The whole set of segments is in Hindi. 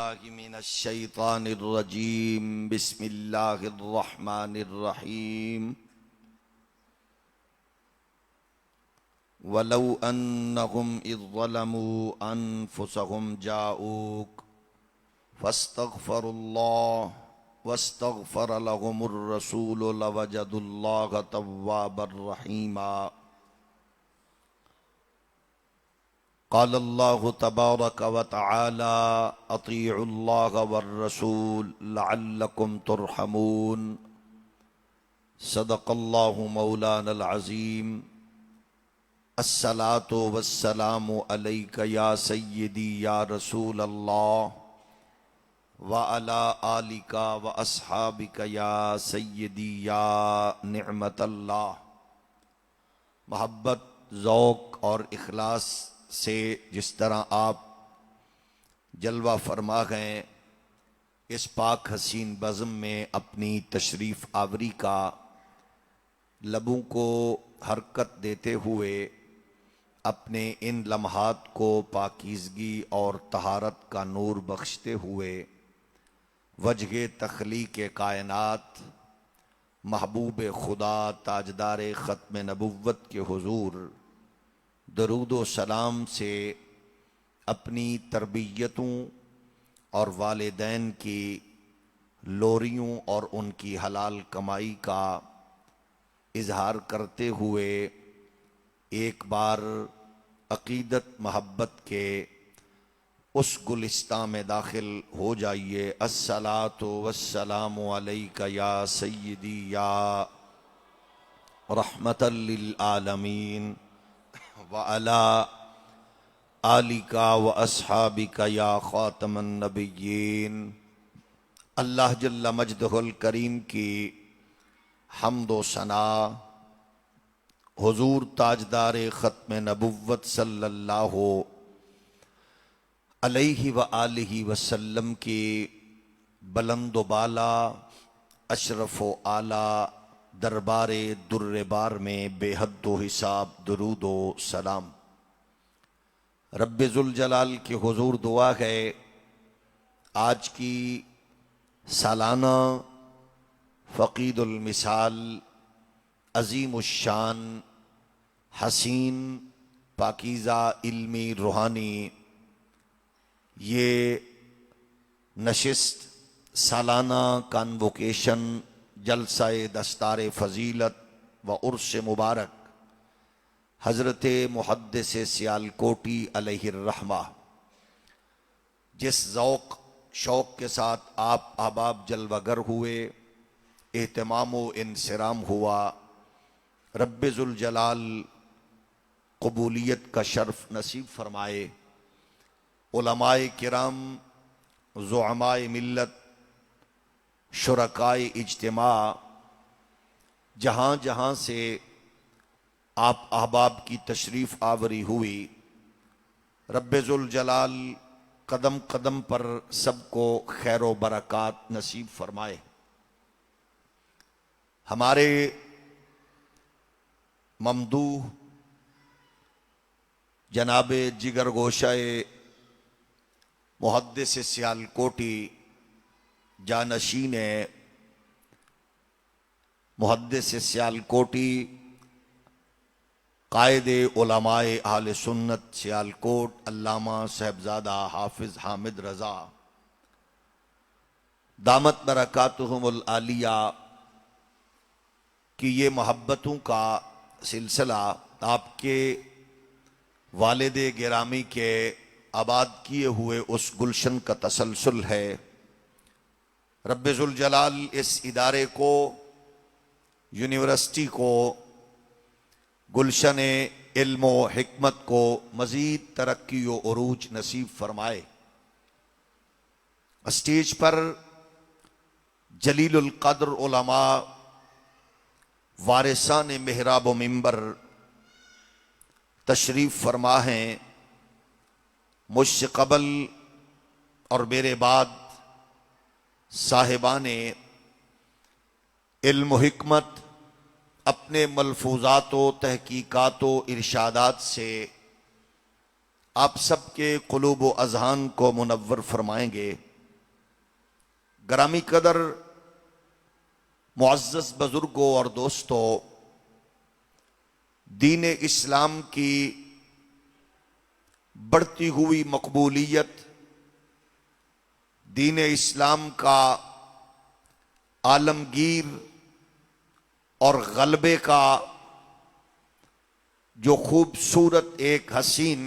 बिल्लाहि मिनश्शैतानिर्रजीम बिस्मिल्लाहिर्रहमानिर्रहीम वलौ अन्नहुम इज़ ज़लमू अनफुसहुम जाऊक फस्तगफरुल्लाह वस्तगफर लहुमुर रसूल लवजदुल्लाह तव्वाबर रहीमा। क़ालल्लाहु तबारक व तआला अतीउल्लाह वर्रसूल लअल्लकुम तुरहमून। सदक़ल्लाहु मौलानल अज़ीम। अस्सलातु वस्सलामु अलैका या सय्यदी या रसूल अल्लाह व अला आलिका व अस्हाबिका या सय्यदी या निअमतल्लाह। मोहब्बत, ज़ौक़ और इखलास से जिस तरह आप जलवा फरमा गए इस पाक हसीन बज़म में अपनी तशरीफ़ आवरी का लबों को हरकत देते हुए अपने इन लम्हात को पाकीज़गी और तहारत का नूर बख्शते हुए वजह तख्लीक़ कायनात महबूब खुदा ताजदार ख़त्म नबुव्वत के हुजूर दरूद व सलाम से अपनी तरबियतों और वालिदैन की लोरियों और उनकी हलाल कमाई का इजहार करते हुए एक बार अकीदत महब्बत के उस गुलिस्तां में दाखिल हो जाइए। अस्सलातु वस्सलामु अलैका या सय्यदी या रहमतल लिल आलमीन व अला आलिका व अस्हाबिका या खातमन नबिय्यीन। अल्लाह जल्ला मजदहुल करीम की हम्द व सना हुजूर ताजदार ख़त्म नबुव्वत सल्लल्लाहु अलैहि व आलिहि वसल्लम की बुलंद व बाला अशरफ व आला दरबारे दुर्रे बार में बेहद हिसाब दुरूद व सलाम। रब्बे ज़ुल जलाल के हुजूर दुआ है आज की सालाना फ़क़ीदुल मिसाल अज़ीमुश्शान हसीन पाकीज़ा इल्मी रूहानी ये नशिस्त सालाना कन्वोकेशन जलसाए दस्तार फ़जीलत व उर्स मुबारक हज़रत मुहद्दिस सियालकोटी अलैहिर्रहमा जिस ज़ौक़ शौक़ के साथ आप अहबाब जलवागर हुए, एहतमाम व इंसिराम हुआ, रब्बे ज़ुल जलाल क़बूलियत का शर्फ नसीब फरमाए। उलमाए किराम, ज़ुअमाए मिल्लत, शुरकाए इज्तिमा जहाँ जहाँ से आप अहबाब की तशरीफ़ आवरी हुई, रब्बे ज़ुल जलाल कदम कदम पर सबको खैर व बरक़ात नसीब फरमाए। हमारे ममदूह जनाबे जिगर गोशाए मुहद्दिस सियालकोटी जानशीन मुहद्दिस सियालकोटी कायदे उलमाए अहले सुन्नत सियालकोट अल्लामा साहबजादा हाफिज हामिद रज़ा दामत बरकातुहुमुल आलिया कि ये मोहब्बतों का सिलसिला आपके वालिद गिरामी के आबाद किए हुए उस गुलशन का तसलसल है। रब्बे ज़ुल जलाल इस इदारे को, यूनिवर्सिटी को, गुलशन इल्म व हिकमत को मज़ीद तरक्की व उरूज नसीब फरमाए। स्टेज पर जलीलुल क़द्र उलमा वारिसान मेहराब व मिंबर तशरीफ़ फरमा हैं। मुझसे क़बल और मेरे बाद साहिबाने इल्म व हिकमत अपने मलफूजात व तहकीकात व इरशादात से आप सबके क़ुलूब व अज़हान को मुनव्वर फरमाएंगे। ग्रामी कदर मुअज़्ज़ज़ बुजुर्गों और दोस्तों, दीन इस्लाम की बढ़ती हुई मकबूलियत, दीन इस्लाम का आलमगीर और गलबे का जो खूबसूरत एक हसीन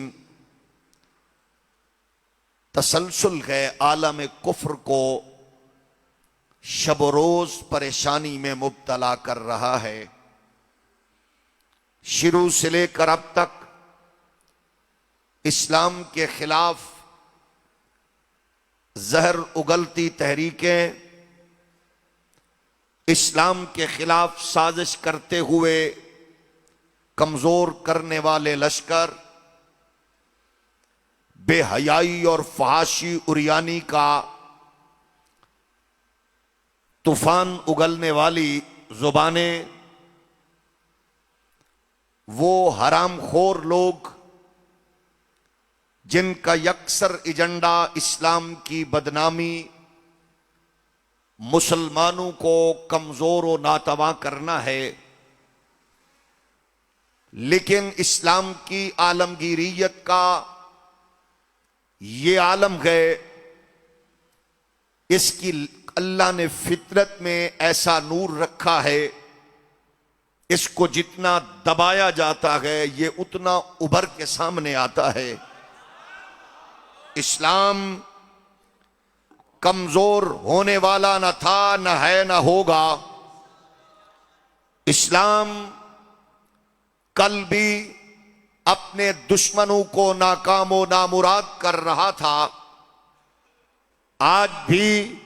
तसलसल है, आलम कुफ्र को शब रोज परेशानी में मुब्तला कर रहा है। शुरू से लेकर अब तक इस्लाम के खिलाफ जहर उगलती तहरीकें, इस्लाम के खिलाफ साजिश करते हुए कमजोर करने वाले लश्कर, बेहयाई और फहाशी उरियानी का तूफान उगलने वाली जुबानें, वो हरामखोर लोग जिनका यकसर एजेंडा इस्लाम की बदनामी, मुसलमानों को कमजोर और नातवा करना है। लेकिन इस्लाम की आलमगीरियत का ये आलम है, इसकी अल्लाह ने फितरत में ऐसा नूर रखा है, इसको जितना दबाया जाता है ये उतना उभर के सामने आता है। इस्लाम कमजोर होने वाला न था, न है, न होगा। इस्लाम कल भी अपने दुश्मनों को नाकामो नामुराद कर रहा था, आज भी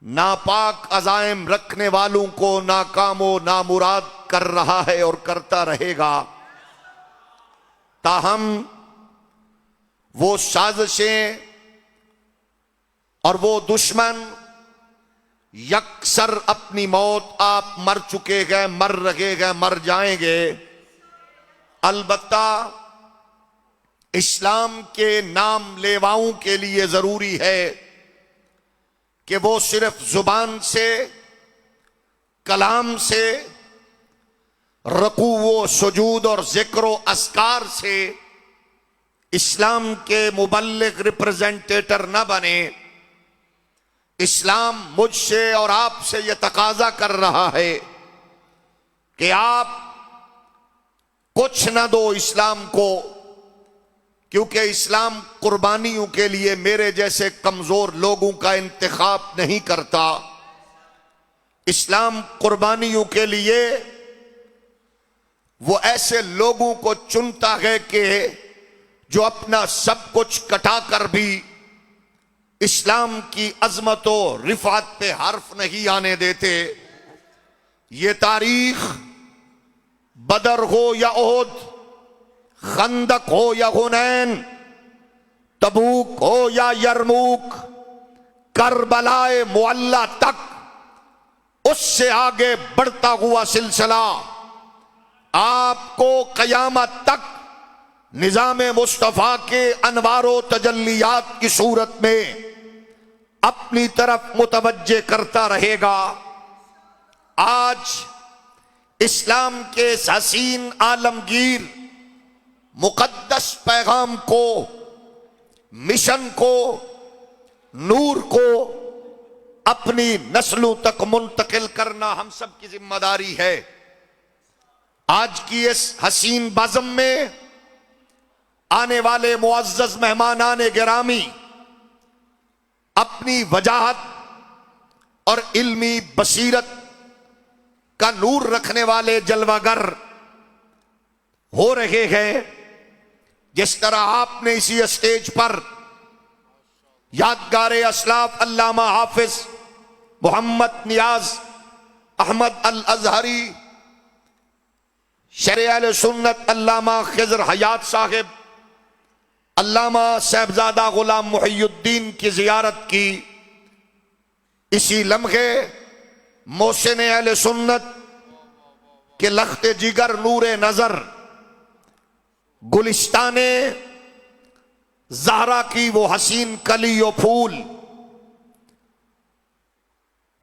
नापाक अज़ाइम रखने वालों को नाकामो नामुराद कर रहा है और करता रहेगा। ताहम वो साजिशें और वो दुश्मन यकसर अपनी मौत आप मर चुके गए, मर रहे गए, मर जाएंगे। अलबत्ता इस्लाम के नाम लेवाओं के लिए जरूरी है कि वो सिर्फ जुबान से, कलाम से, रकू व सुजूद और जिक्र व अस्कार से इस्लाम के मुबल्लिग रिप्रेजेंटेटर न बने। इस्लाम मुझसे और आपसे यह तकाजा कर रहा है कि आप कुछ न दो इस्लाम को, क्योंकि इस्लाम कुर्बानियों के लिए मेरे जैसे कमजोर लोगों का इंतखाब नहीं करता। इस्लाम कुर्बानियों के लिए वो ऐसे लोगों को चुनता है कि जो अपना सब कुछ कटाकर भी इस्लाम की अजमत और रिफात पे हर्फ नहीं आने देते। ये तारीख बदर हो या ओहद, खंदक हो या हुनैन, तबूक हो या यरमूक, करबलाए मुअल्ला तक, उससे आगे बढ़ता हुआ सिलसिला आपको कयामत तक निजाम मुस्तफा के अनवारो तजल्लियात की सूरत में अपनी तरफ मुतवज्जे करता रहेगा। आज इस्लाम के इस हसीन आलमगीर मुकद्दस पैगाम को, मिशन को, नूर को अपनी नस्लों तक मुंतकिल करना हम सब की जिम्मेदारी है। आज की इस हसीन बाज़म में आने वाले मुअज़्ज़ज़ मेहमानाने गिरामी अपनी वजाहत और इल्मी बसीरत का नूर रखने वाले जलवागर हो रहे हैं। जिस तरह आपने इसी स्टेज पर यादगार असलाफ अल्लामा हाफिज मोहम्मद नियाज अहमद अल अजहरी, शरे अहले सुन्नत अल्लामा खिज़र हयात साहिब, अल्लामा साहबजादा गुलाम मुहियुद्दीन की जियारत की, इसी लम्हे मोहसिन अहले सुन्नत के लख्ते जिगर नूरे नजर गुलिस्ताने ज़हरा की वो हसीन कली व फूल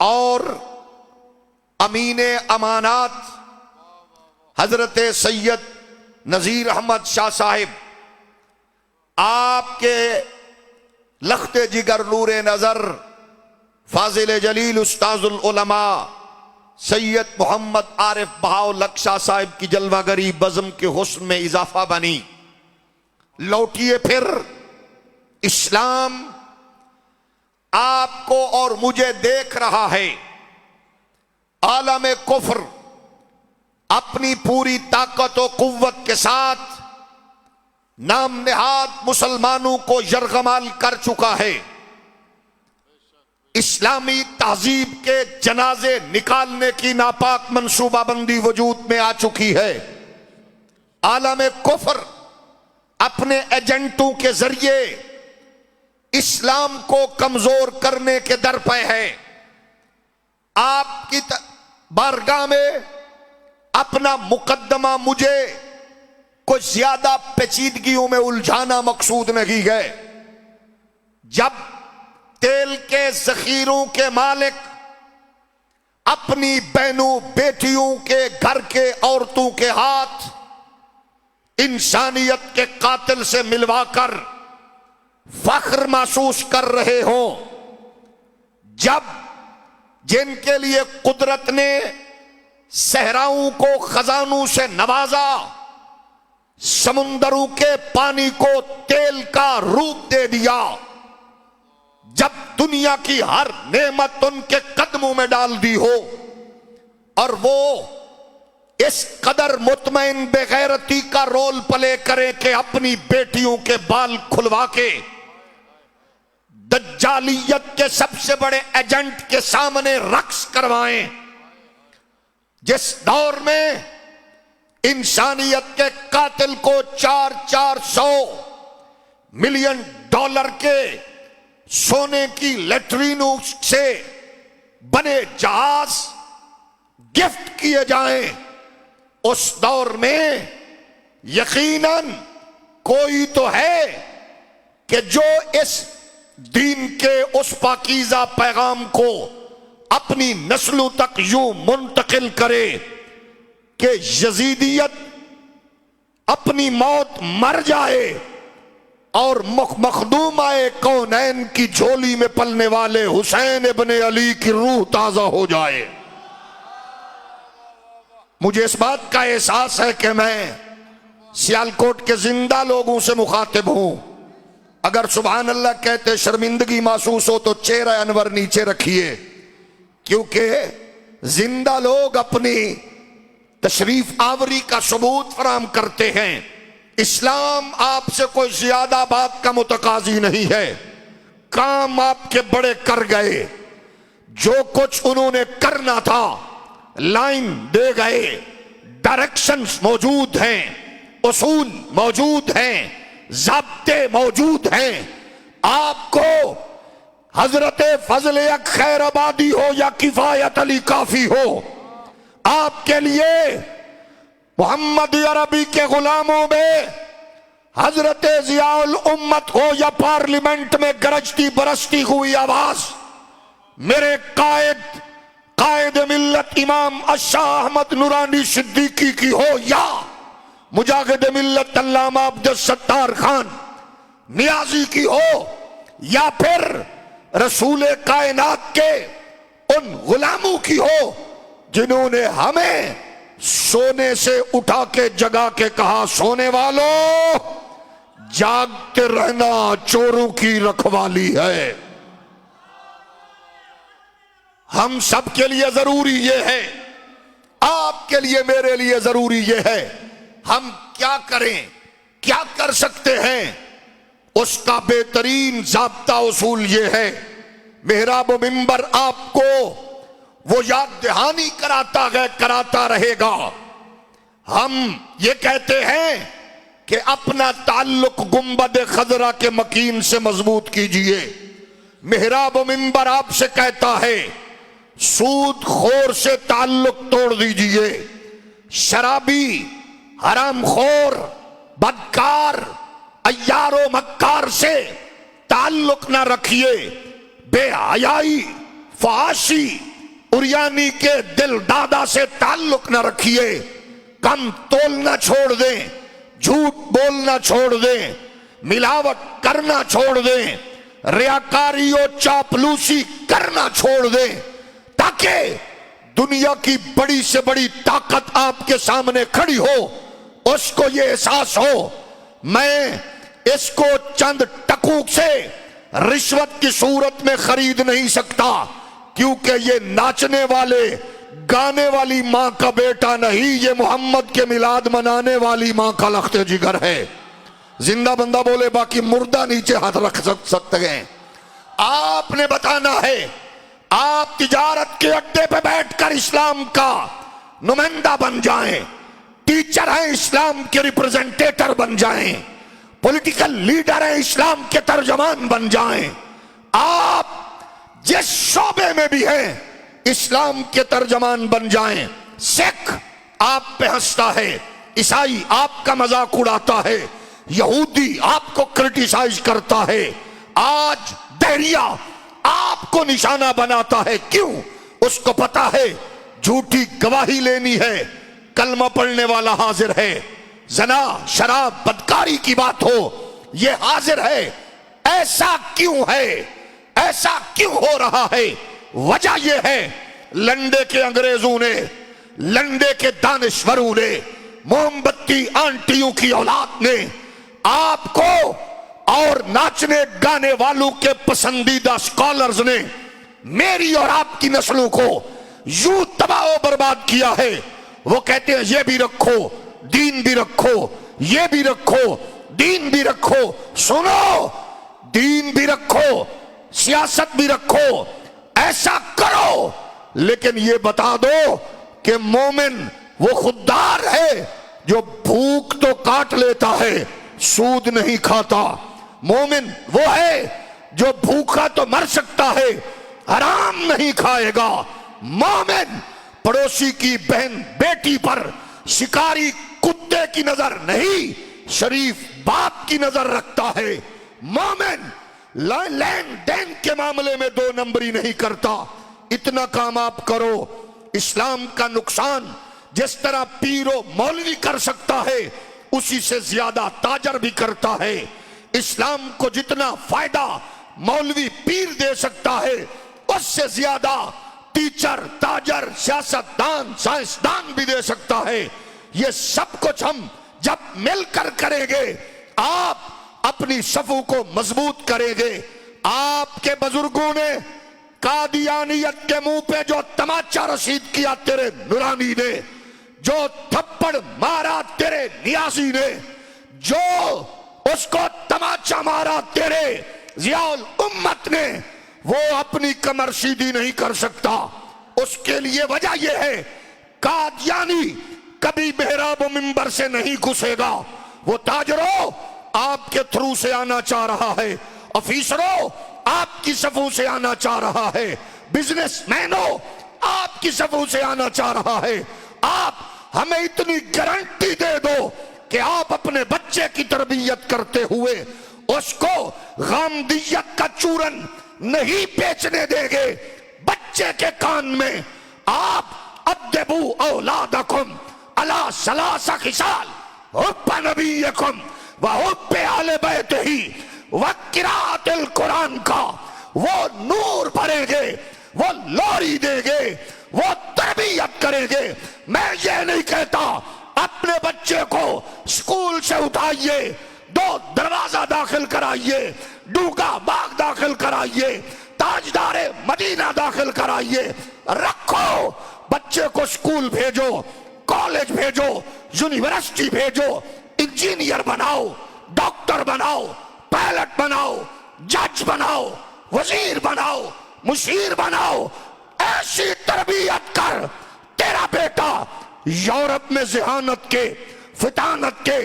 और अमीने अमानात हजरत सैयद नजीर अहमद शाह साहिब, आपके लख्ते जिगर नूरे नजर फाजिल जलील उस्ताजुल उलमा सैयद मोहम्मद आरिफ बहाउल्लाह शाह साहिब की जलवागरी बज़म के हुस्न में इजाफा बनी। लौटिए फिर इस्लाम आपको और मुझे देख रहा है। आलम कुफ्र अपनी पूरी ताकत और कुव्वत के साथ नाम नेहाद मुसलमानों को यरगमाल कर चुका है। इस्लामी तहजीब के जनाजे निकालने की नापाक मंसूबाबंदी वजूद में आ चुकी है। आलम कुफ्र अपने एजेंटों के जरिए इस्लाम को कमजोर करने के दर पे है। आपकी बारगाह में अपना मुकद्दमा मुझे कुछ ज्यादा पेचीदगियों में उलझाना मकसूद नहीं है। जब तेल के जखीरों के मालिक अपनी बहनों बेटियों के घर के औरतों के हाथ इंसानियत के कातिल से मिलवाकर फख्र महसूस कर रहे हो, जब जिनके लिए कुदरत ने सहराओं को खजानों से नवाजा, समुंदरों के पानी को तेल का रूप दे दिया, जब दुनिया की हर नेमत उनके कदमों में डाल दी हो और वो इस कदर मुतमईन बेगैरती का रोल प्ले करें कि अपनी बेटियों के बाल खुलवा के दज्जालियत के सबसे बड़े एजेंट के सामने रक्स करवाएं, जिस दौर में इंसानियत के कातिल को 400 मिलियन डॉलर के सोने की लैट्रिनों से बने जहाज गिफ्ट किए जाएं, उस दौर में यकीनन कोई तो है कि जो इस दीन के उस पाकीज़ा पैगाम को अपनी नस्लों तक यूं मुंतकिल करे कि यजीदियत अपनी मौत मर जाए और मखदूमाए कौनैन की झोली में पलने वाले हुसैन इब्ने अली की रूह ताजा हो जाए। मुझे इस बात का एहसास है कि मैं सियालकोट के जिंदा लोगों से मुखातिब हूं। अगर सुभान अल्लाह कहते शर्मिंदगी महसूस हो तो चेहरा अनवर नीचे रखिए, क्योंकि जिंदा लोग अपनी तशरीफ आवरी का सबूत फराम करते हैं। इस्लाम आपसे कोई ज्यादा बात का मुतकाजी नहीं है। काम आपके बड़े कर गए, जो कुछ उन्होंने करना था लाइन दे गए, डायरेक्शंस मौजूद हैं, उसूल मौजूद हैं, ज़ाब्ते मौजूद हैं। आपको हजरत फजल खैर आबादी हो या किफायत अली काफी हो, आपके लिए मोहम्मद अरबी के गुलामों में हजरत जियाउल उम्मत हो या पार्लियामेंट में गरजती बरसती हुई आवाज मेरे कायद मिल्लत इमाम अशाह अहमद नूरानी सिद्दीकी की हो, या मुजाहिद मिल्लत अल्लामा अब्दुल सत्तार खान नियाजी की हो, या फिर रसूल कायनात के उन गुलामों की हो जिन्होंने हमें सोने से उठा के जगा के कहा, सोने वालों जागते रहना, चोरों की रखवाली है। हम सब के लिए जरूरी ये है, आपके लिए मेरे लिए जरूरी ये है, हम क्या करें, क्या कर सकते हैं, उसका बेहतरीन ज़ाब्ता उसूल ये है। मेहराब व मिंबर आपको वो याद दहानी कराता रहेगा। हम ये कहते हैं कि अपना ताल्लुक गुंबद खजरा के मकीन से मजबूत कीजिए। मेहराब व मिंबर आपसे कहता है सूद खोर से ताल्लुक तोड़ दीजिए, शराबी, हरामखोर, बदकार, अय्यारो मक्कार से ताल्लुक ना रखिए। बेहयाई, फहाशी, उरियानी के दिल दादा से ताल्लुक न रखिए, कम तोलना छोड़ दें, झूठ बोलना छोड़ दें, मिलावट करना छोड़ दें, रियाकारी और चापलूसी करना छोड़ दें, ताकि दुनिया की बड़ी से बड़ी ताकत आपके सामने खड़ी हो, उसको ये एहसास हो मैं इसको चंद टकूक से रिश्वत की सूरत में खरीद नहीं सकता, क्योंकि ये नाचने वाले गाने वाली मां का बेटा नहीं, ये मोहम्मद के मिलाद मनाने वाली मां का लख्ते जिगर है। जिंदा बंदा बोले, बाकी मुर्दा नीचे हाथ रख सकते हैं। आपने बताना है, आप तिजारत के अड्डे पे बैठकर इस्लाम का नुमाइंदा बन जाएं, टीचर हैं इस्लाम के रिप्रेजेंटेटर बन जाएं, पॉलिटिकल लीडर हैं इस्लाम के तर्जमान बन जाएं। आप जिस शोबे में भी हैं इस्लाम के तर्जमान बन जाएं। सिख आप पे हंसता है, ईसाई आपका मजाक उड़ाता है, यहूदी आपको क्रिटिसाइज करता है, आज दहरिया आपको निशाना बनाता है। क्यों? उसको पता है झूठी गवाही लेनी है, कलमा पढ़ने वाला हाजिर है, जना शराब बदकारी की बात हो ये हाजिर है। ऐसा क्यों है? ऐसा क्यों हो रहा है? वजह यह है, लंडे के अंग्रेजों ने, लंडे के दानिश्वरों ने, मोमबत्ती आंटियों की औलाद ने आपको और नाचने गाने वालों के पसंदीदा स्कॉलर्स ने मेरी और आपकी नस्लों को यूं तबाह बर्बाद किया है। वो कहते हैं ये भी रखो, दीन भी रखो, ये भी रखो, दीन भी रखो। सुनो, दीन भी रखो, सियासत भी रखो, ऐसा करो, लेकिन ये बता दो कि मोमिन वो खुददार है जो भूख तो काट लेता है, सूद नहीं खाता। मोमिन वो है जो भूखा तो मर सकता है, हराम नहीं खाएगा। मोमिन पड़ोसी की बहन बेटी पर शिकारी कुत्ते की नजर नहीं, शरीफ बाप की नजर रखता है। मोमिन लेन देन के मामले में दो नंबरी नहीं करता। इतना काम आप करो, इस्लाम का नुकसान जिस तरह पीरो मौलवी कर सकता है उसी से ज्यादा ताजर भी करता है। इस्लाम को जितना फायदा मौलवी पीर दे सकता है उससे ज्यादा टीचर, ताजर, सियासतदान, साइंसदान भी दे सकता है। ये सब कुछ हम जब मिलकर करेंगे, आप अपनी सफों को मजबूत करेंगे। आपके बुजुर्गों ने कादियानियत के मुंह पे जो तमाचा रसीद किया तेरे नूरानी ने, जो थप्पड़ मारा तेरे नियाजी ने, जो उसको तमाचा मारा तेरे जियाउल उम्मत ने, वो अपनी कमर सीधी नहीं कर सकता। उसके लिए वजह यह है, कादियानी कभी मेहराब मिंबर से नहीं घुसेगा। वो ताजरों आपके थ्रू से आना चाह रहा है, ऑफिसरों आपकी सफों से आना चाह रहा है, बिजनेसमैनों आपकी सफों से आना चाह रहा है। आप हमें इतनी गारंटी दे दो कि आप अपने बच्चे की तरबियत करते हुए उसको गामदियत का चूरन नहीं बेचने देंगे। बच्चे के कान में आप अद्दबू औलादकुम अला सलासा खिसाल हुब्बा नबीयकुम व हुब्बे आले बैतिही व किराअतिल कुरान का वो नूर भरेंगे, वो लोरी देंगे, वो तरबियत करेंगे। मैं ये नहीं कहता अपने बच्चे को स्कूल से उठाइए, दो दरवाजा दाखिल कराइए, डूगा बाग दाखिल कराइए, ताजदारे मदीना दाखिल कराइए। रखो बच्चे को, स्कूल भेजो, कॉलेज भेजो, यूनिवर्सिटी भेजो, इंजीनियर बनाओ, डॉक्टर बनाओ, पायलट बनाओ, जज बनाओ, वजीर बनाओ, मुशीर बनाओ। ऐसी तरबियत कर, तेरा बेटा यूरोप में जिहानत के, फितानत के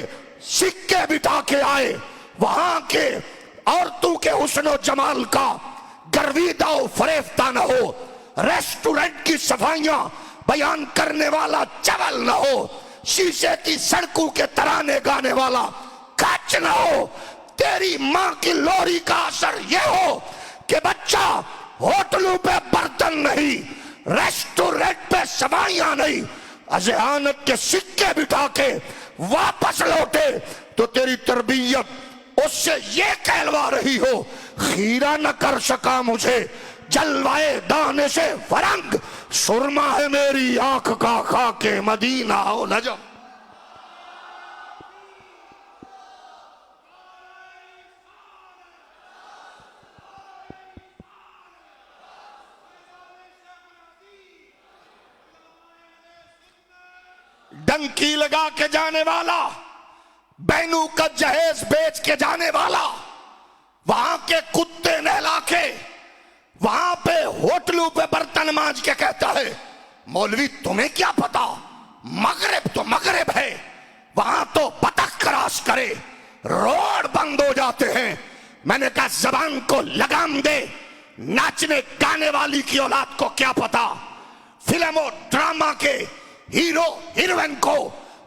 सिक्के बिठा के आए, वहां के औरतों के हुस्न और जमाल का गर्विदा और फरेफ्ता न हो, रेस्टोरेंट की सफाइयां बयान करने वाला चवल न हो, शीशे की सड़कों के तराने गाने वाला कच न हो। तेरी मां की लोरी का असर यह हो कि बच्चा होटलों पे बर्तन नहीं, रेस्टोरेंट पे सवाइयां नहीं, अजहानत के सिक्के बिठा के वापस लौटे तो तेरी तरबियत उससे ये कहलवा रही हो, खीरा न कर सका मुझे जलवाए दाने से फरंग, सुरमा है मेरी आंख का खाके मदीना हो नजम। डंकी लगा के जाने वाला, बैनू का जहेज बेच के जाने वाला, वहां के कुत्ते नहला के वहां पे होटलों पे बर्तन मांज के कहता है, मौलवी तुम्हें क्या पता, मगरिब तो मगरिब है, वहां तो बतख क्रॉस करे रोड बंद हो जाते हैं। मैंने कहा जबान को लगाम दे, नाचने गाने वाली की औलाद को क्या पता, फिल्म और ड्रामा के हीरो हीरोइन को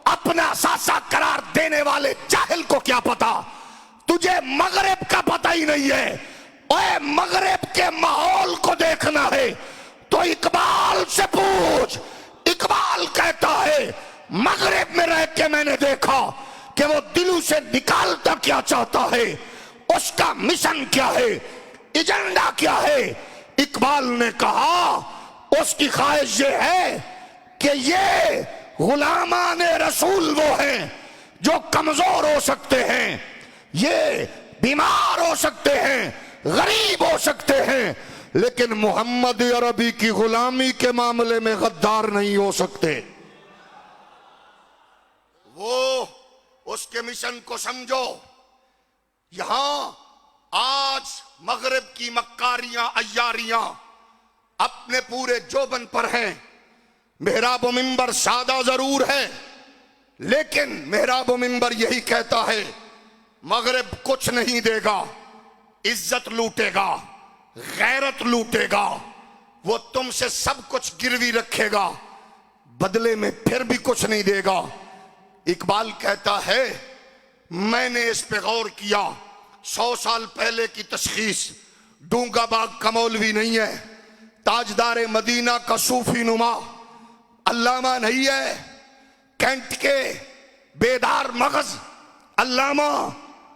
अपना सासा करार देने वाले जाहिल को क्या पता, तुझे मगरिब का पता ही नहीं है। ओए मगरिब के माहौल को देखना है तो इकबाल से पूछ। इकबाल कहता है मगरिब में रह के मैंने देखा कि वो दिलों से निकालता क्या चाहता है, उसका मिशन क्या है, एजेंडा क्या है। इकबाल ने कहा उसकी ख्वाहिश ये है कि ये गुलामाने रसूल वो हैं जो कमजोर हो सकते हैं, ये बीमार हो सकते हैं, गरीब हो सकते हैं, लेकिन मोहम्मद अरबी की गुलामी के मामले में गद्दार नहीं हो सकते। वो उसके मिशन को समझो। यहां आज मगरिब की मक्कारियां अय्यारियां अपने पूरे जोबन पर हैं। मेहराब मिंबर सादा जरूर है, लेकिन मेहराब मिंबर यही कहता है मगरिब कुछ नहीं देगा, इज्जत लूटेगा, गैरत लूटेगा, वो तुमसे सब कुछ गिरवी रखेगा, बदले में फिर भी कुछ नहीं देगा। इकबाल कहता है मैंने इस पे गौर किया, 100 साल पहले की तशखीस डूंगा बाग का मौलवी नहीं है, ताजदार मदीना का सूफी नुमा अल्लामा नहीं है, कैंट के बेदार मगज अल्लामा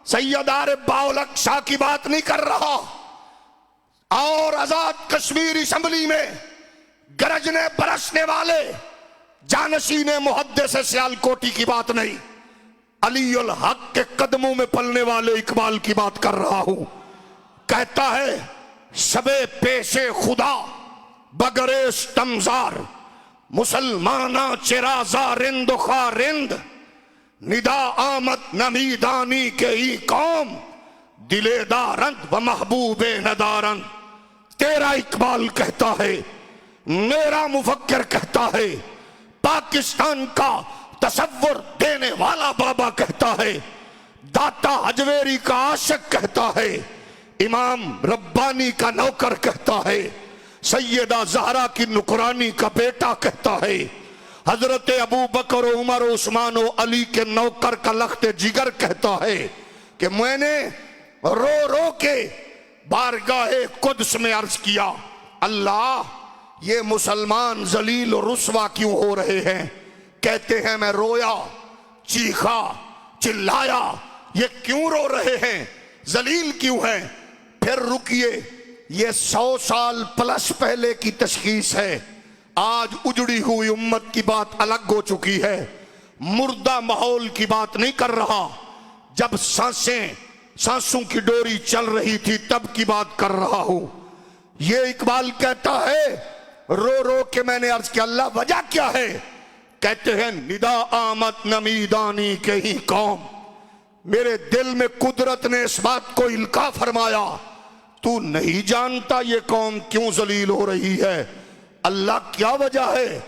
सैयदार बाउलक शाह की बात नहीं कर रहा, और आजाद कश्मीर असेंबली में गरजने बरसने वाले जानशीन मुहद्दिस सियालकोटी की बात नहीं, अली उल हक के कदमों में पलने वाले इकबाल की बात कर रहा हूं। कहता है शबे पेशे खुदा बगरेश तमजार, मुसलमाना चिराजा रिंद खा रिंद, निदा आमद नमीदानी के ही कौम, दिलेदारंद व महबूबे नदारंद। तेरा इकबाल कहता है, मेरा मुफक्किर कहता है, पाकिस्तान का तसव्वुर देने वाला बाबा कहता है, दाता हजवेरी का आशिक कहता है, इमाम रब्बानी का नौकर कहता है, सैयदा ज़हरा की नुकरानी का बेटा कहता है, हजरत अबू बकर उमर उस्मान अली के नौकर का लख्त जिगर कहता है कि मैंने रो रो के बारगाहे कुद्स में अर्ज किया, अल्लाह ये मुसलमान जलील और रुस्वा क्यों हो रहे हैं। कहते हैं मैं रोया, चीखा, चिल्लाया, ये क्यों रो रहे हैं, जलील क्यों हैं। फिर रुकिए, ये 100 साल प्लस पहले की तशखीस है, आज उजड़ी हुई उम्मत की बात अलग हो चुकी है, मुर्दा माहौल की बात नहीं कर रहा, जब सांसों की डोरी चल रही थी तब की बात कर रहा हूं। ये इकबाल कहता है रो रो के मैंने अर्ज किया, अल्लाह वजह क्या है। कहते हैं निदा आमद नमीदानी के ही कौम, मेरे दिल में कुदरत ने इस बात को इल्का फरमाया, तू नहीं जानता ये कौम क्यों जलील हो रही है। अल्लाह क्या वजह है।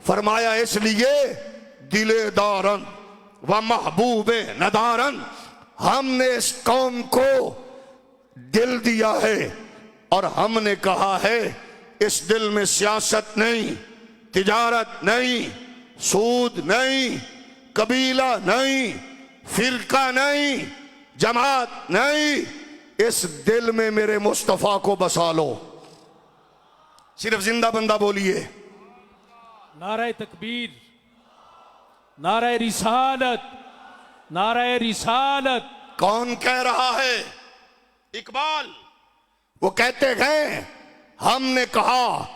फरमाया इसलिए दिलेदारन व महबूबे नदारन, हमने इस कौम को दिल दिया है और हमने कहा है इस दिल में सियासत नहीं, तिजारत नहीं, सूद नहीं, कबीला नहीं, फिरका नहीं, जमात नहीं, इस दिल में मेरे मुस्तफा को बसा लो। सिर्फ जिंदा बंदा बोलिए। नारे तकबीर, नारे रिसालत, नारे रिसालत। कौन कह रहा है? इकबाल। वो कहते हैं हमने कहा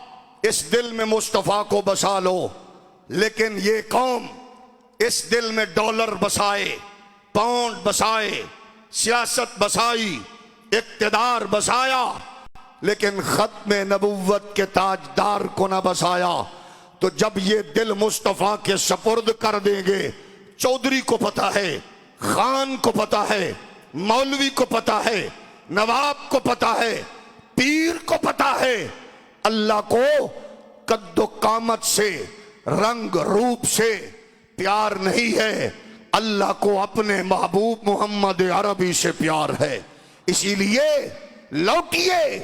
इस दिल में मुस्तफा को बसा लो, लेकिन ये कौम इस दिल में डॉलर बसाए, पाउंड बसाए, सियासत बसाई, इक्तिदार बसाया, लेकिन खत्म नबुव्वत के ताजदार को ना बसाया। तो जब ये दिल मुस्तफा के सपुर्द कर देंगे, चौधरी को पता है, खान को पता है, मौलवी को पता है, नवाब को पता है, पीर को पता है, अल्लाह को कद्दो कामत से, रंग रूप से प्यार नहीं है, अल्लाह को अपने महबूब मोहम्मद अरबी से प्यार है। इसीलिए लौटिए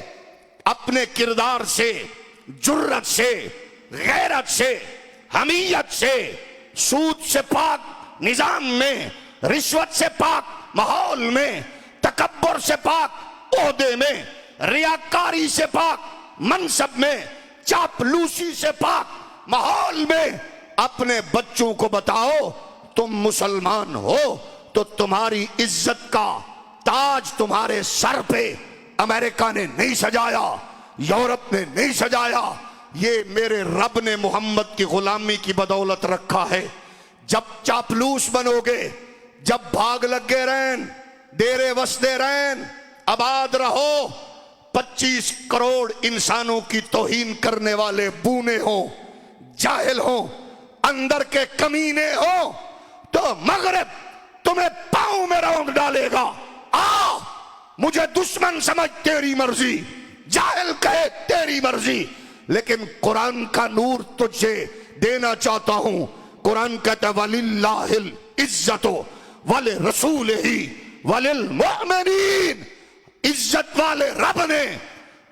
अपने किरदार से, जुर्रत से, गैरत से, हमीयत से, सूद से पाक निजाम में, रिश्वत से पाक माहौल में, तकब्बुर से पाक ओहदे में, रियाकारी से पाक मनसब में, चापलूसी से पाक माहौल में अपने बच्चों को बताओ तुम मुसलमान हो तो तुम्हारी इज्जत का ताज तुम्हारे सर पे अमेरिका ने नहीं सजाया, यूरोप ने नहीं सजाया, ये मेरे रब ने मोहम्मद की गुलामी की बदौलत रखा है। जब चापलूस बनोगे, जब भाग लगे रहन, डेरे वसदे रहन, आबाद रहो, 25 करोड़ इंसानों की तौहीन करने वाले बूने हो, जाहिल हो, अंदर के कमीने हो, तो मगरिब तुम्हें पांव में रौंद डालेगा। आ मुझे दुश्मन समझ तेरी मर्जी, जाहिल कहे तेरी मर्जी, लेकिन कुरान का नूर तुझे देना चाहता हूं। कुरान कहता है वलिल्लाहिल इज्जतो वाले रसूल ही वलिल मुमिनीन। इज्जत वाले रब ने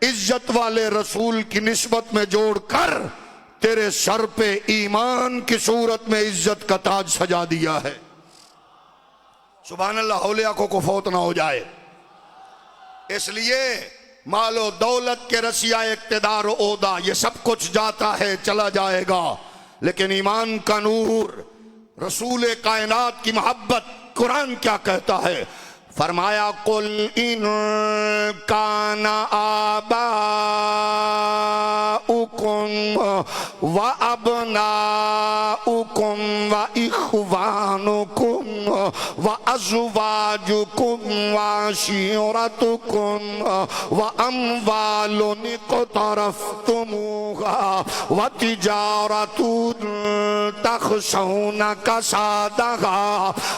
इज्जत वाले रसूल की निस्बत में जोड़कर तेरे सर पे ईमान की सूरत में इज्जत का ताज सजा दिया है। सुभान अल्लाह, हौले आंखों को फौत ना हो जाए। इसलिए मालो दौलत के रसिया, इक्तिदार, ओदा, ये सब कुछ जाता है, चला जाएगा, लेकिन ईमान का नूर, रसूल कायनात की मोहब्बत, कुरान क्या कहता है? फरमाया कुल इन काना आबाउकुम व अबनाउकुम व इख्वानुकुम व अज़वाजुकुम व अशीरतुकुम व अम्वालुन इक़्तरफ़्तुमूहा व तिजारतुन तख़शौना कसादहा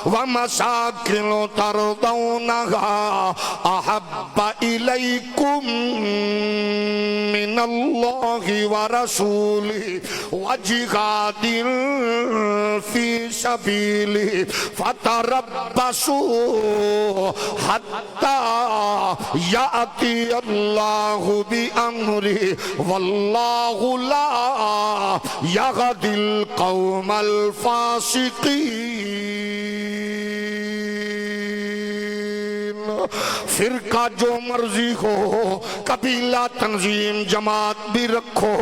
व मसाकिन तरदौनहा अहब्बा इलैकुम मिनल्लाहि व रसूलिही व जिहादिन फी सबीलिही फतरब्बसू हत्ता याति अल्लाहु बि अम्रिही वल्लाहु ला यहदिल कौमल फासिकीन। फिरका जो मर्जी हो, कबीला, तंजीम, जमात भी रखो,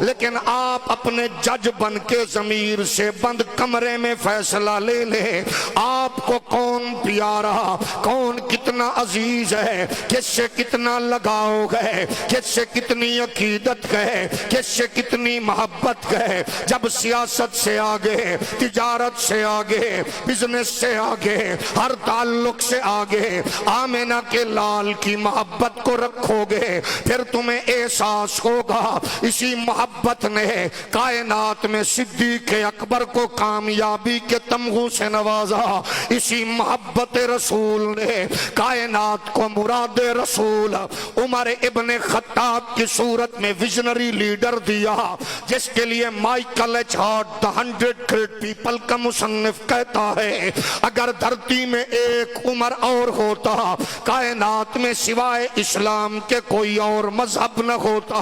लेकिन आप अपने जज बन के जमीर से बंद कमरे में फैसला ले ले आपको कौन प्यारा, कौन कितना अजीज है, किससे कितना लगाव है, किससे कितनी अकीदत है, किससे कितनी मोहब्बत है। जब सियासत से आगे, तिजारत से आगे, बिजनेस से आगे, हर ताल्लुक से आगे आमिना के लाल की मोहब्बत को रखोगे, फिर तुम्हें एहसास होगा इसी मोहब्बत ने कायनात में सिद्दीक़ अकबर को कामयाबी के तमगू से नवाजा। इसी मोहब्बत रसूल ने कायनात को मुराद रसूल उमर इब्ने खत्ताब की सूरत में विजनरी लीडर दिया, जिसके लिए Michael H heart the 100 great people का मुसन्निफ कहता है अगर धरती में एक उमर और होता, कायनात में सिवाय इस्लाम के कोई और मजहब न होता,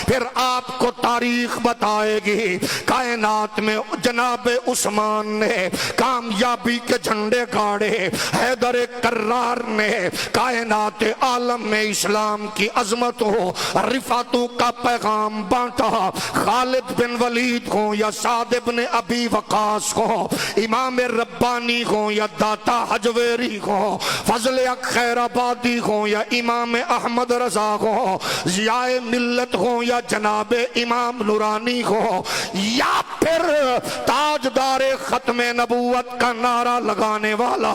फिर आपको तारीख बताएगी कायनात में जनाब उस्मान ने कामयाबी के झंडे गाड़े, हैदर कर्रार ने कायनात आलम में इस्लाम की अजमत हो रिफातों का पैगाम बांटा। खालिद बिन वलीद हो या साद इब्न अबी वकास हो, इमाम रब्बानी हो या दाता हजवेरी हो, फजल खैराबादी हो या इमाम अहमद रजा हो, जियाए मिल्लत हो या जनाबे इमाम नूरानी हो, या फिर ताजदारे खत्मे नबूवत का नारा लगाने वाला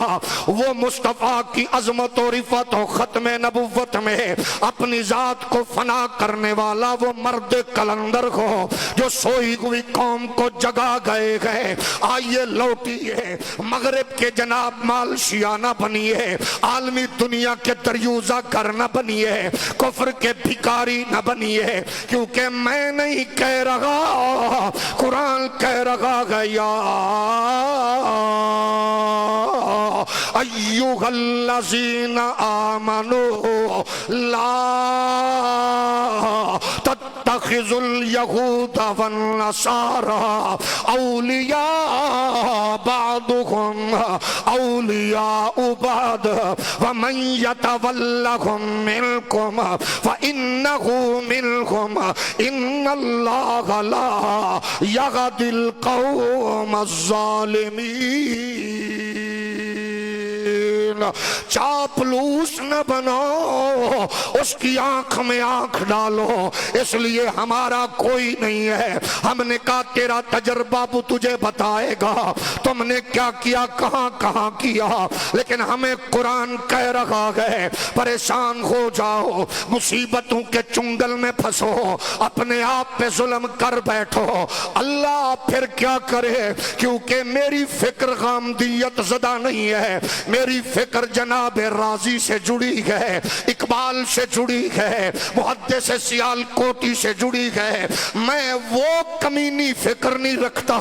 वो मुस्तफा की अजमत और रिफत हो खत्मे नबूवत में अपनी जात को फना करने वाला वो मर्द कलंदर हो जो सोई हुई कौम को जगा गए गए। आइए लौटिए मगरिब के जनाब माल शियाना बनिए, आलमी दुनिया के दरियूजा कर न बनिए, कुफ्र के भिखारी न बनिए, क्योंकि मैं नहीं कह रहा कुरान कह रहा गया अय्युहल्लज़ीना आमनू ला तत्तखिजुल यहूद वन नसारा औलिया बादुहुम औलिया बाद वमन यतवल्लहुम मिनकुम फइन्नहु मिनहुम इन्नल्लाह ला यहदिल कौमज़ ज़ालिमीन। चापलूस न बनो, उसकी आंख में आंख डालो, इसलिए हमारा कोई नहीं है। हमने कहा तेरा तजर्बा वो तुझे बताएगा तुमने क्या किया कहां कहां किया, लेकिन हमें कुरान कह रहा है परेशान हो जाओ, मुसीबतों के चुंगल में फंसो, अपने आप पे जुल्म कर बैठो, अल्लाह फिर क्या करे, क्योंकि मेरी फिक्र गामदियत ज़दा नहीं है, मेरी फिक्र जनाब राजी से जुड़ी है, इकबाल से जुड़ी है, मुहद्दिस सियालकोटी से जुड़ी है। मैं वो कमीनी फिक्र नहीं रखता,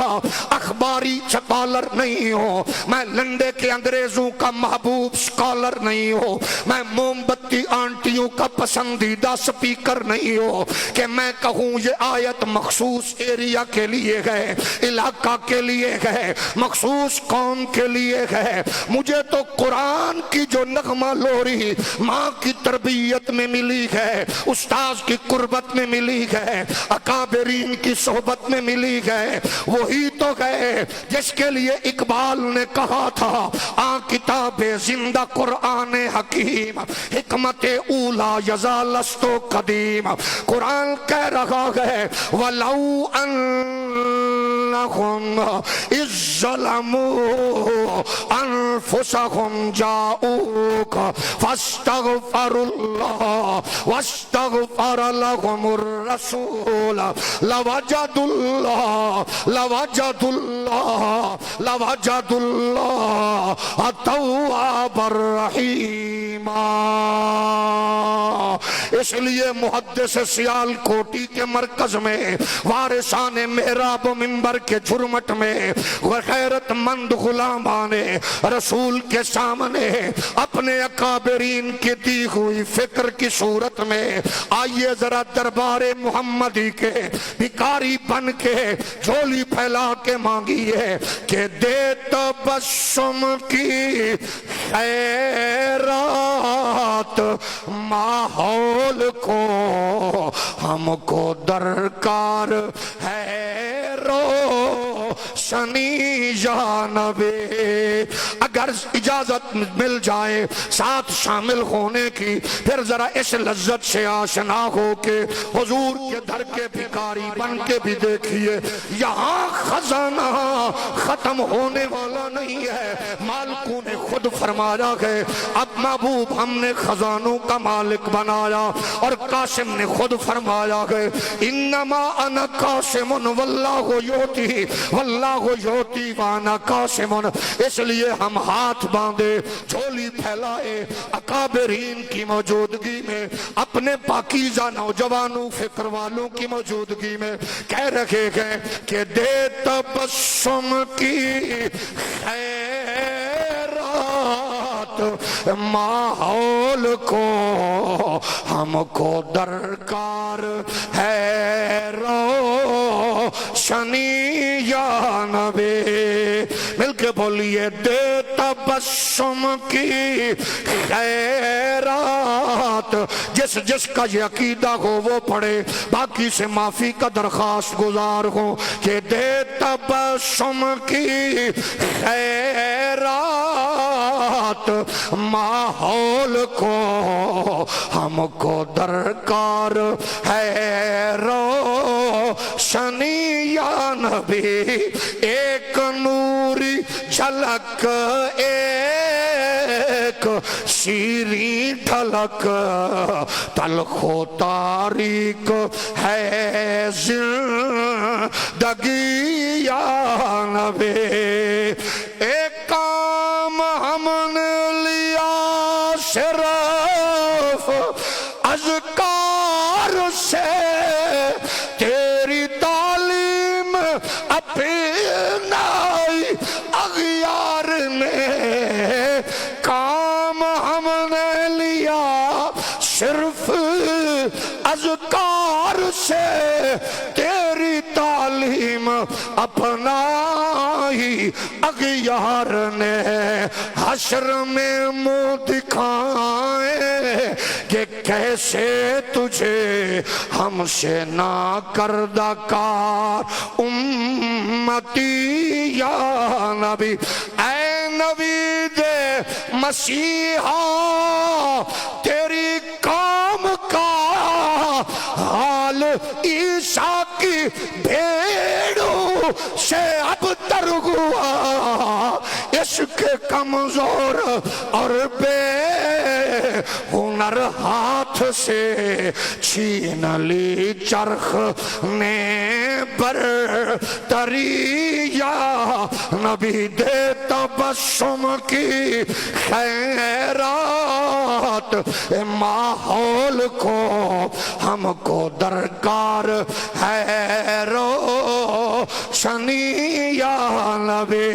अखबारी स्कॉलर नहीं हो, मैं लंडे के अंग्रेजों का महबूब स्कॉलर नहीं हो, मैं मोमबत्ती आंटियों का पसंदीदा स्पीकर नहीं हो कि मैं कहूँ ये आयत मखसूस एरिया के लिए है, इलाका के लिए है, मखसूस कौम के लिए है। मुझे तो कुरान की जो नगमा लोरी माँ की तरबियत में मिली है, उस्ताद की कुर्बत में मिली है, अकाबरीन की सोहबत में मिली है, वही तो है जिसके लिए इकबाल ने कहा था आ किताबे जिंदा कुरान हकीम हिकमत ऊला यजालस्तो कदीम। कुरान कह रहा है वलऊ अन्नहुम इज़्ज़लमू अनफुसहुम जाऊक फस्तगफरुल्लाह वस्तगफर लहुमुर रसूल लवजदुल्लाह तव्वाबर रहीमा। इसलिए मुहद्दिस सियालकोटी के मरकज में वारिसान मेहराब मिंबर के झुरमट में गैरतमंद गुलामाने रसूल के सामने अपने अकाबरीन की दी हुई फिक्र की सूरत में आइए जरा दरबारे मुहम्मदी के भिखारी बन के झोली फैला के मांगिए कि दे तबस्सुम की खैरात माहौल को हमको दरकार है रोशनी जानबे। अगर इजाजत मिल जाए साथ शामिल होने की, फिर जरा इस लज्जत से आशना हो के हुजूर के दर के भिखारी बन के भी देखिए, यहाँ खजाना खत्म होने वाला नहीं है। मालिकों ने खुद फरमाया है अब महबूब हमने खजानों का मालिक बनाया, और कासिम ने खुद फरमाया है इन्नमा अना कासिमुन वल्लाहु योती वाना कासिमुन। इसलिए हम हाथ बांधे झोली फैलाए अकाबरीन की मौजूदगी में, अपने पाकीज़ा नौजवानों फिक्र वालों की मौजूदगी में कह रखे गए कि दे तबस्सुम की खैरात माहौल को हमको दरकार है रोशनी या नबी। मिलके बोलिए दे तबस्सुम की खैरात। जिस जिसका ये अकीदा हो वो पढ़े, बाकी से माफी का दरखास्त गुजार हो कि दे तबस्सुम की खैरात, माहौल को हमको दरकार है रोशनी या नबी। एक नूरी झलक एक शीरी ढलक, तलखो तारीक है जिंदगी या नबी। एक काम हमने लिया सिर्फ अज़कार से, तेरी तालीम अपनाई अग़यार ने। काम हमने लिया सिर्फ अज़कार से, तेरी तालीम अपनाई अग़यार ने। हश्र में मुँह दिखाए कि कैसे तुझे हमसे ना करदा कार उम्मती या नबी। ऐ नबी दे मसीहा तेरी काम का हाल ईसा की भेड़ों से अब तर हुआ। इसके कमजोर और बेहुनर हाथ से छीन ली चरख ने बरतरिया। नबी दे तबस्सुम की खैरात, माहौल को हमको दरकार है रोशनी या नबी।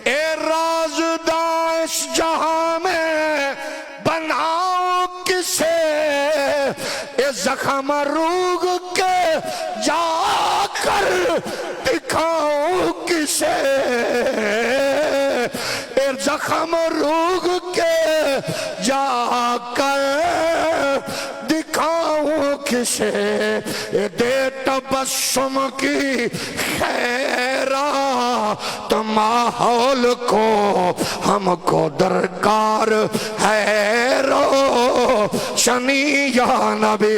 ए राज़दा इस जहां में बनाओ किसे, ए जख्म रूग के जाकर दिखाओ किसे। ए जख्म रूग के जाकर दिखाओ किसे। दे तबस्सुम की खैरात, माहौल को हमको दरकार है रोशनी या नबी।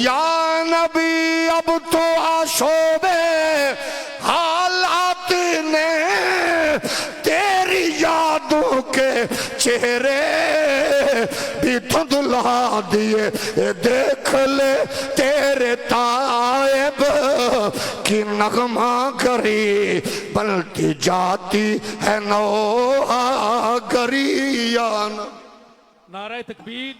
या नबी अब तो आशोबे हालात ने तेरी यादों के चेहरे भी धुंधला दिए। देख ले तेरे तायब की नगमा करी बनती जाती है नौहा गरियान। नारे तकबीर।